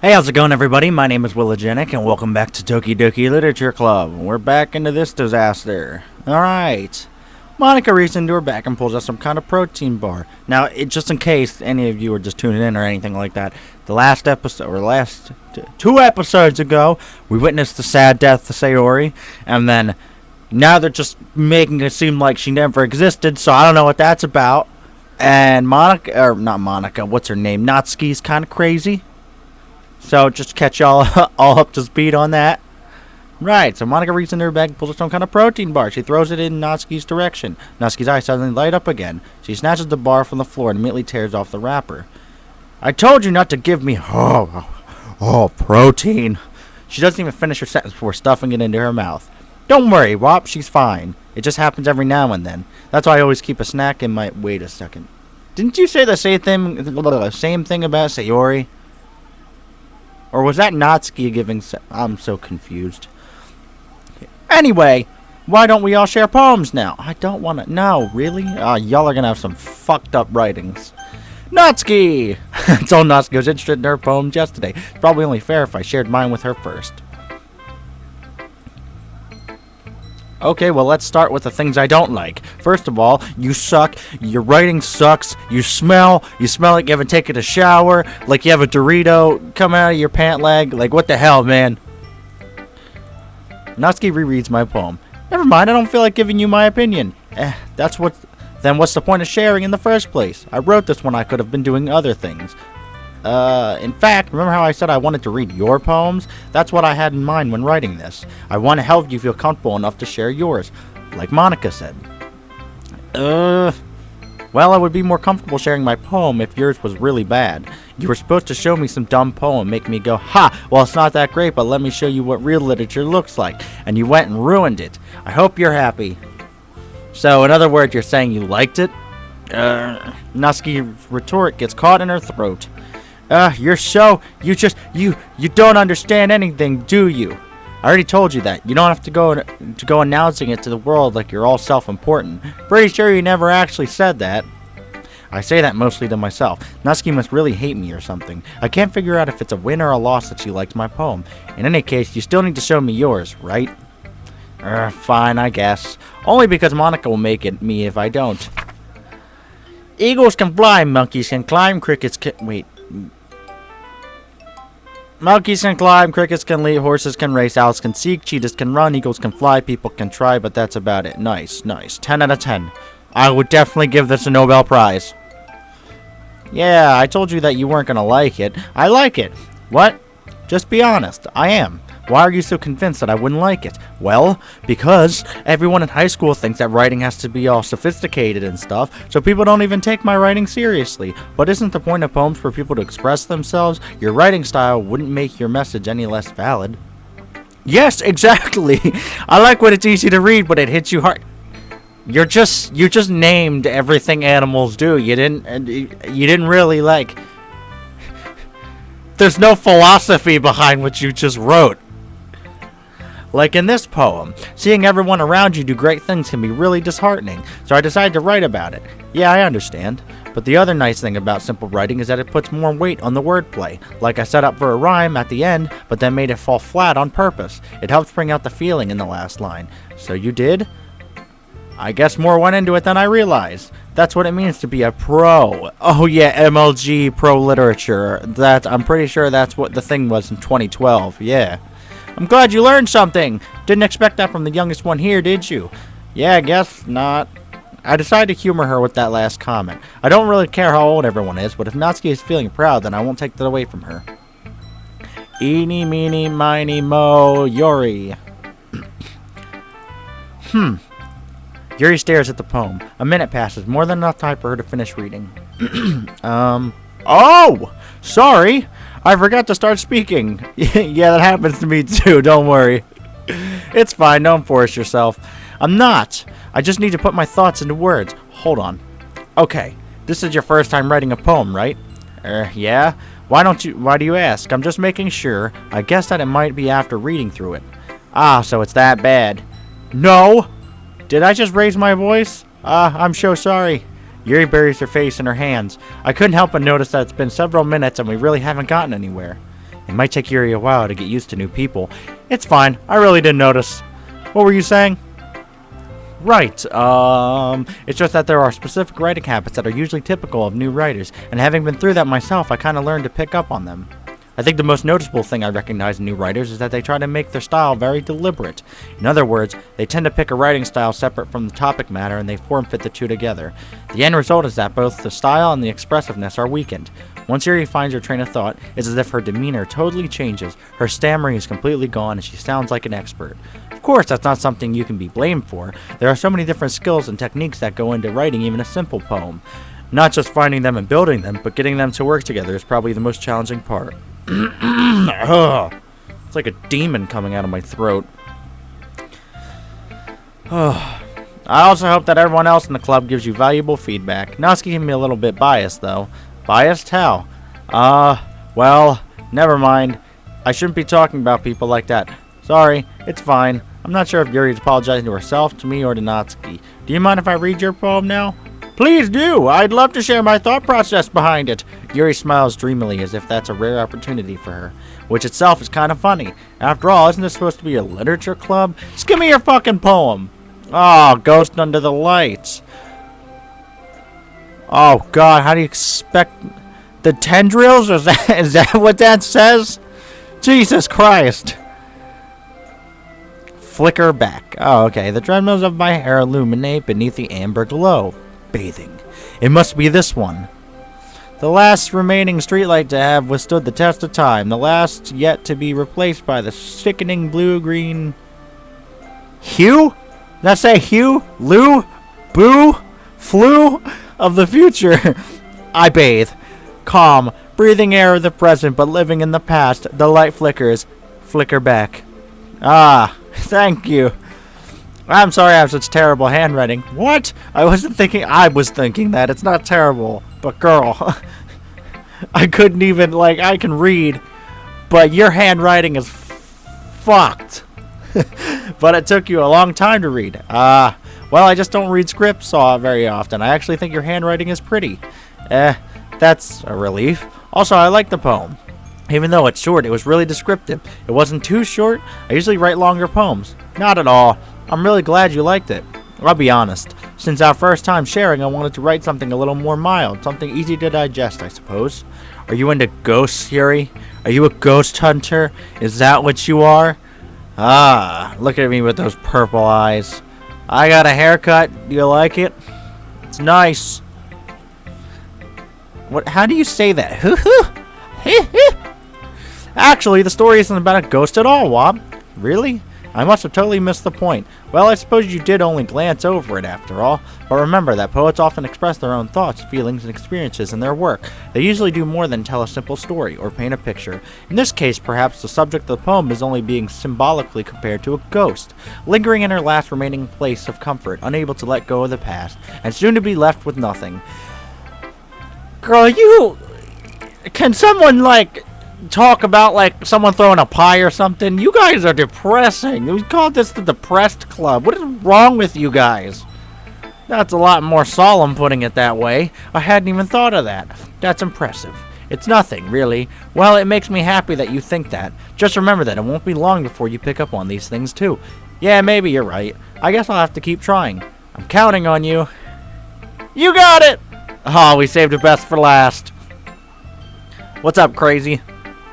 Hey, how's it going, everybody? My name is Willagenic, and welcome back to Doki Doki Literature Club. We're back into this disaster. Alright. Monica reaches into her bag and pulls out some kind of protein bar. Now, just in case any of you are just tuning in or anything like that, the last episode, or last two episodes ago, we witnessed the sad death of Sayori, and then now they're just making it seem like she never existed, so I don't know what that's about. And Monica, or not Monica, what's her name? Natsuki's kind of crazy. So, just to catch y'all all up to speed on that. Right, so Monica reaches into her bag and pulls out some kind of protein bar. She throws it in Natsuki's direction. Natsuki's eyes suddenly light up again. She snatches the bar from the floor and immediately tears off the wrapper. I told you not to give me... protein. She doesn't even finish her sentence before stuffing it into her mouth. Don't worry, Wop, she's fine. It just happens every now and then. That's why I always keep a snack in my... Wait a second. Didn't you say the same thing about Sayori? Or was that Natsuki giving... I'm so confused. Anyway, why don't we all share poems now? I don't want to... No, really? Y'all are going to have some fucked up writings. Natsuki! I told Natsuki I was interested in her poems yesterday. It's probably only fair if I shared mine with her first. Okay, well, let's start with the things I don't like. First of all, you suck. Your writing sucks. You smell like you haven't taken a shower. Like you have a Dorito coming out of your pant leg. Like, what the hell, man? Natsuki rereads my poem. Never mind, I don't feel like giving you my opinion. Then what's the point of sharing in the first place? I wrote this when I could have been doing other things. In fact, remember how I said I wanted to read your poems? That's what I had in mind when writing this. I want to help you feel comfortable enough to share yours, like Monica said. Well, I would be more comfortable sharing my poem if yours was really bad. You were supposed to show me some dumb poem, make me go, ha, well, it's not that great, but let me show you what real literature looks like. And you went and ruined it. I hope you're happy. So, in other words, you're saying you liked it? Natsuki's retort gets caught in her throat. You don't understand anything, do you? I already told you that. You don't have to go announcing it to the world like you're all self-important. Pretty sure you never actually said that. I say that mostly to myself. Natsuki must really hate me or something. I can't figure out if it's a win or a loss that she liked my poem. In any case, you still need to show me yours, right? Fine, I guess. Only because Monica will make it me if I don't. Eagles can fly, monkeys can climb, crickets can... Wait... Monkeys can climb, crickets can leap, horses can race, owls can seek, cheetahs can run, eagles can fly, people can try, but that's about it. Nice. 10 out of 10. I would definitely give this a Nobel Prize. Yeah, I told you that you weren't gonna like it. I like it. What? Just be honest. I am. Why are you so convinced that I wouldn't like it? Well, because everyone in high school thinks that writing has to be all sophisticated and stuff, so people don't even take my writing seriously. But isn't the point of poems for people to express themselves? Your writing style wouldn't make your message any less valid. Yes, exactly. I like when it's easy to read, but it hits you hard. You just named everything animals do. You didn't really like... There's no philosophy behind what you just wrote. Like in this poem, seeing everyone around you do great things can be really disheartening, so I decided to write about it. Yeah, I understand. But the other nice thing about simple writing is that it puts more weight on the wordplay. Like I set up for a rhyme at the end, but then made it fall flat on purpose. It helps bring out the feeling in the last line. So you did? I guess more went into it than I realized. That's what it means to be a pro. Oh yeah, MLG Pro Literature. I'm pretty sure that's what the thing was in 2012, yeah. I'm glad you learned something. Didn't expect that from the youngest one here, did you? Yeah, I guess not. I decided to humor her with that last comment. I don't really care how old everyone is, but if Natsuki is feeling proud, then I won't take that away from her. Eeny, meeny, miny, mo, Yori. Yuri stares at the poem. A minute passes, more than enough time for her to finish reading. Oh! Sorry! I forgot to start speaking. Yeah, that happens to me too, don't worry. It's fine, don't force yourself. I'm not. I just need to put my thoughts into words. Hold on. Okay, this is your first time writing a poem, right? Yeah? Why do you ask? I'm just making sure. I guess that it might be after reading through it. Ah, so it's that bad. No! Did I just raise my voice? I'm so sorry. Yuri buries her face in her hands. I couldn't help but notice that it's been several minutes and we really haven't gotten anywhere. It might take Yuri a while to get used to new people. It's fine. I really didn't notice. What were you saying? Right. It's just that there are specific writing habits that are usually typical of new writers, and having been through that myself, I kind of learned to pick up on them. I think the most noticeable thing I recognize in new writers is that they try to make their style very deliberate. In other words, they tend to pick a writing style separate from the topic matter and they form-fit the two together. The end result is that both the style and the expressiveness are weakened. Once Yuri finds her train of thought, it's as if her demeanor totally changes, her stammering is completely gone, and she sounds like an expert. Of course, that's not something you can be blamed for. There are so many different skills and techniques that go into writing even a simple poem. Not just finding them and building them, but getting them to work together is probably the most challenging part. It's like a demon coming out of my throat. I also hope that everyone else in the club gives you valuable feedback. Natsuki can be a little bit biased, though. Biased? How? Well, never mind. I shouldn't be talking about people like that. Sorry, it's fine. I'm not sure if Yuri's apologizing to herself, to me, or to Natsuki. Do you mind if I read your poem now? Please do! I'd love to share my thought process behind it. Yuri smiles dreamily as if that's a rare opportunity for her, which itself is kind of funny. After all, isn't this supposed to be a literature club? Just give me your fucking poem. Oh, Ghost Under the Lights. Oh god, how do you expect the tendrils? Is that what that says? Jesus Christ. Flicker back. Oh, okay. The treadmills of my hair illuminate beneath the amber glow. Bathing. It must be this one. The last remaining streetlight to have withstood the test of time. The last yet to be replaced by the sickening blue-green hue? Did that say hue? Lou? Boo? Flu? Of the future. I bathe. Calm. Breathing air of the present, but living in the past. The light flickers. Flicker back. Ah, thank you. I'm sorry I have such terrible handwriting. What? I was thinking that. It's not terrible. But girl, I couldn't even, I can read, but your handwriting is fucked. But it took you a long time to read. Well, I just don't read scripts very often. I actually think your handwriting is pretty. That's a relief. Also, I like the poem. Even though it's short, it was really descriptive. It wasn't too short. I usually write longer poems. Not at all. I'm really glad you liked it. I'll be honest. Since our first time sharing, I wanted to write something a little more mild. Something easy to digest, I suppose. Are you into ghosts, Yuri? Are you a ghost hunter? Is that what you are? Ah, look at me with those purple eyes. I got a haircut. Do you like it? It's nice. What? How do you say that? Actually, the story isn't about a ghost at all, Wob. Really? I must have totally missed the point. Well, I suppose you did only glance over it after all. But remember that poets often express their own thoughts, feelings, and experiences in their work. They usually do more than tell a simple story or paint a picture. In this case, perhaps the subject of the poem is only being symbolically compared to a ghost, lingering in her last remaining place of comfort, unable to let go of the past, and soon to be left with nothing. Girl, can someone, talk about, someone throwing a pie or something? You guys are depressing. We call this the Depressed Club. What is wrong with you guys? That's a lot more solemn putting it that way. I hadn't even thought of that. That's impressive. It's nothing, really. Well, it makes me happy that you think that. Just remember that it won't be long before you pick up on these things, too. Yeah, maybe you're right. I guess I'll have to keep trying. I'm counting on you. You got it! Oh, we saved the best for last. What's up, crazy?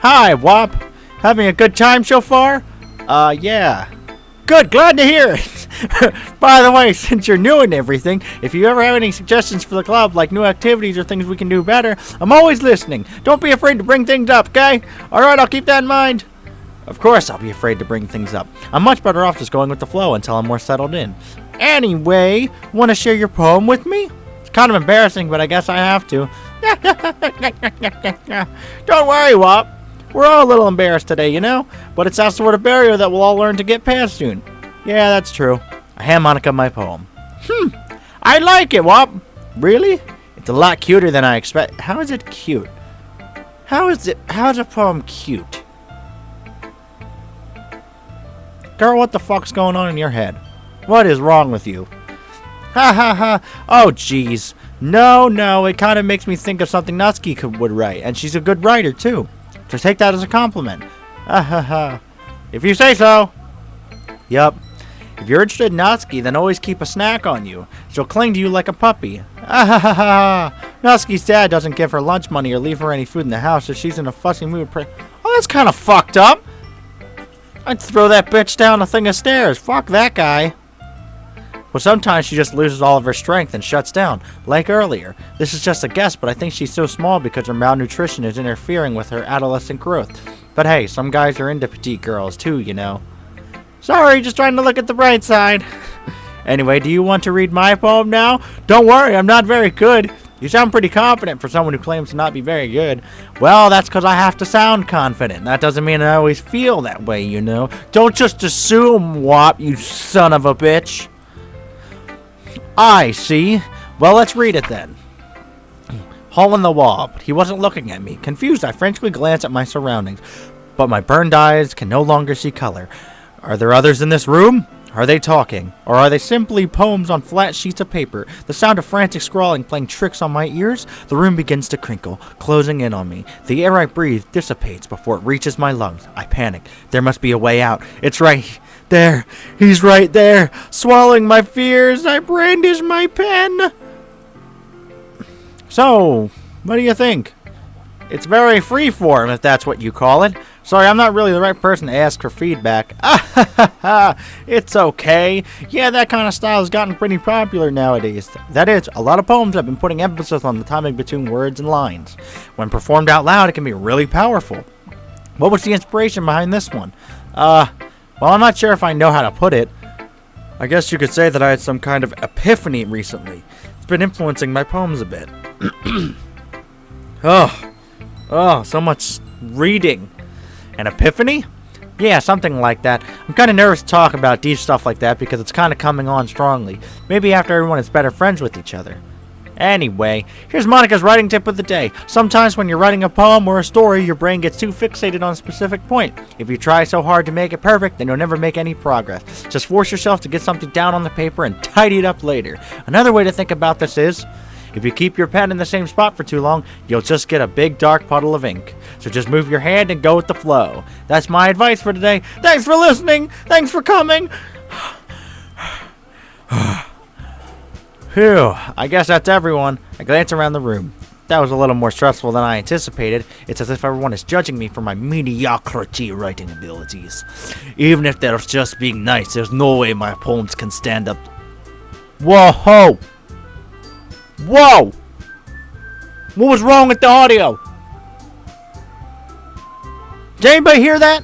Hi, Wop. Having a good time so far? Yeah. Good, glad to hear it. By the way, since you're new and everything, if you ever have any suggestions for the club, like new activities or things we can do better, I'm always listening. Don't be afraid to bring things up, okay? Alright, I'll keep that in mind. Of course I'll be afraid to bring things up. I'm much better off just going with the flow until I'm more settled in. Anyway, want to share your poem with me? It's kind of embarrassing, but I guess I have to. Don't worry, Wop. We're all a little embarrassed today, you know? But it's that sort of barrier that we'll all learn to get past soon. Yeah, that's true. A harmonica my poem. I like it, Wop. Really? It's a lot cuter than I expect. How is it cute? How is a poem cute? Girl, what the fuck's going on in your head? What is wrong with you? Ha ha ha. Oh, jeez. No, it kind of makes me think of something Natsuki would write. And she's a good writer, too. so take that as a compliment. Ah ha ha. If you say so. Yup. If you're interested in Natsuki, then always keep a snack on you. She'll cling to you like a puppy. Ah ha ha ha. Natsuki's dad doesn't give her lunch money or leave her any food in the house if she's in a fussy mood. Oh, that's kind of fucked up. I'd throw that bitch down a thing of stairs. Fuck that guy. Well, sometimes she just loses all of her strength and shuts down, like earlier. This is just a guess, but I think she's so small because her malnutrition is interfering with her adolescent growth. But hey, some guys are into petite girls too, you know. Sorry, just trying to look at the bright side. Anyway, do you want to read my poem now? Don't worry, I'm not very good. You sound pretty confident for someone who claims to not be very good. Well, that's because I have to sound confident. That doesn't mean I always feel that way, you know. Don't just assume, Wop, you son of a bitch. I see. Well, let's read it then. Hole in the wall, but he wasn't looking at me. Confused, I frantically glanced at my surroundings, but my burned eyes can no longer see color. Are there others in this room? Are they talking? Or are they simply poems on flat sheets of paper? The sound of frantic scrawling playing tricks on my ears? The room begins to crinkle, closing in on me. The air I breathe dissipates before it reaches my lungs. I panic. There must be a way out. It's right there. He's right there. Swallowing my fears, I brandish my pen. So, what do you think? It's very freeform, if that's what you call it. Sorry, I'm not really the right person to ask for feedback. It's okay. Yeah, that kind of style has gotten pretty popular nowadays. That is, a lot of poems have been putting emphasis on the timing between words and lines. When performed out loud, it can be really powerful. What was the inspiration behind this one? Well, I'm not sure if I know how to put it. I guess you could say that I had some kind of epiphany recently. It's been influencing my poems a bit. So much reading. An epiphany? Yeah, something like that. I'm kind of nervous to talk about deep stuff like that because it's kind of coming on strongly. Maybe after everyone is better friends with each other. Anyway, here's Monica's writing tip of the day. Sometimes when you're writing a poem or a story, your brain gets too fixated on a specific point. If you try so hard to make it perfect, then you'll never make any progress. Just force yourself to get something down on the paper and tidy it up later. Another way to think about this is, if you keep your pen in the same spot for too long, you'll just get a big dark puddle of ink. So just move your hand and go with the flow. That's my advice for today. Thanks for listening. Thanks for coming. Phew, I guess that's everyone. I glance around the room. That was a little more stressful than I anticipated. It's as if everyone is judging me for my mediocrity writing abilities. Even if they're just being nice, there's no way my poems can stand up. Whoa! Whoa! What was wrong with the audio? Did anybody hear that?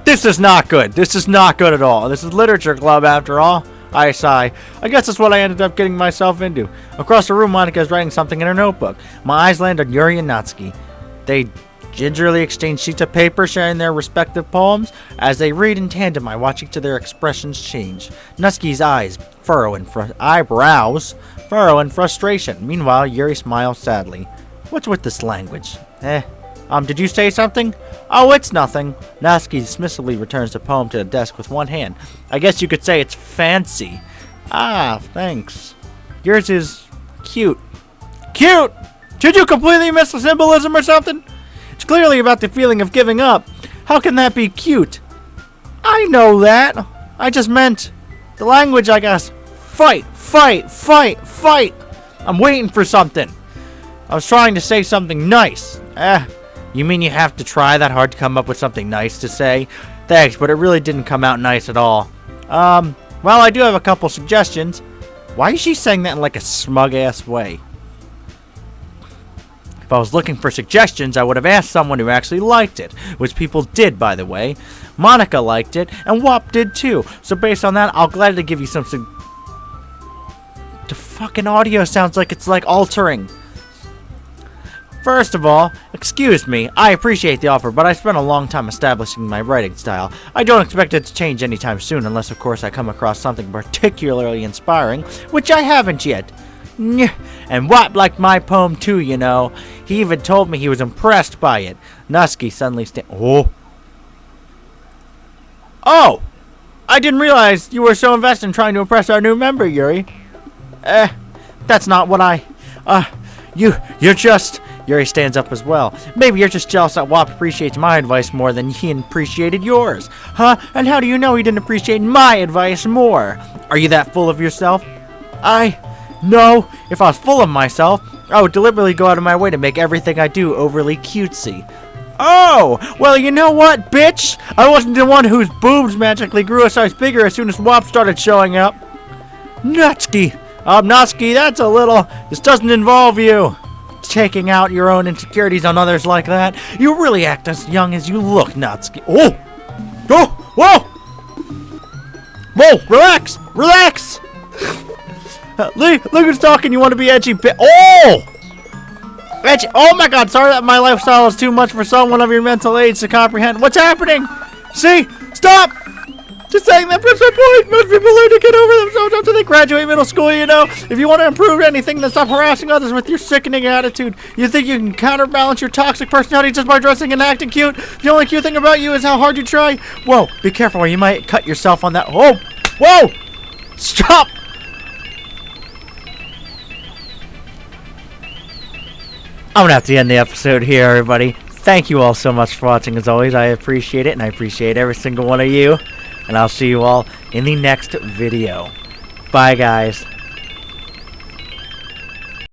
This is not good. This is not good at all. This is Literature Club after all. I sigh. I guess that's what I ended up getting myself into. Across the room, Monica is writing something in her notebook. My eyes land on Yuri and Natsuki. They gingerly exchange sheets of paper, sharing their respective poems. As they read in tandem, I watch each of their expressions change. Natsuki's eyebrows furrow in frustration. Meanwhile, Yuri smiles sadly. What's with this language? Did you say something? Oh, it's nothing. Natsuki dismissively returns the poem to the desk with one hand. I guess you could say it's fancy. Ah, thanks. Yours is cute. Cute? Did you completely miss the symbolism or something? It's clearly about the feeling of giving up. How can that be cute? I know that. I just meant the language, I guess. Fight, fight, fight, fight. I'm waiting for something. I was trying to say something nice. You mean you have to try that hard to come up with something nice to say? Thanks, but it really didn't come out nice at all. Well, I do have a couple suggestions. Why is she saying that in like a smug-ass way? If I was looking for suggestions, I would have asked someone who actually liked it, which people did, by the way. Monica liked it, and Wop did too. So based on that, I'll gladly give you some The fucking audio sounds like it's like altering. First of all, excuse me, I appreciate the offer, but I spent a long time establishing my writing style. I don't expect it to change anytime soon, unless of course I come across something particularly inspiring, which I haven't yet. And Watt liked my poem too, you know. He even told me he was impressed by it. Natsuki suddenly Oh! I didn't realize you were so invested in trying to impress our new member, Yuri. That's not what I You're just... Yuri stands up as well. Maybe you're just jealous that Wop appreciates my advice more than he appreciated yours. Huh? And how do you know he didn't appreciate my advice more? Are you that full of yourself? No. If I was full of myself, I would deliberately go out of my way to make everything I do overly cutesy. Oh! Well, you know what, bitch? I wasn't the one whose boobs magically grew a size bigger as soon as Wop started showing up. Nutsky! Obnotsky, that's a little... This doesn't involve you. Taking out your own insecurities on others like that. You really act as young as you look, Nutsky. Oh! Whoa! Whoa! Relax! Look who's talking. You want to be edgy? Oh! Edgy! Oh my God! Sorry that my lifestyle is too much for someone of your mental age to comprehend. What's happening? See? Stop! Just saying that proves my point. Most people learn to get over themselves after they graduate middle school, you know. If you want to improve anything, then stop harassing others with your sickening attitude. You think you can counterbalance your toxic personality just by dressing and acting cute? The only cute thing about you is how hard you try. Whoa, be careful or you might cut yourself on that. Oh, whoa! Stop! I'm going to have to end the episode here, everybody. Thank you all so much for watching, as always. I appreciate it, and I appreciate every single one of you. And I'll see you all in the next video. Bye, guys.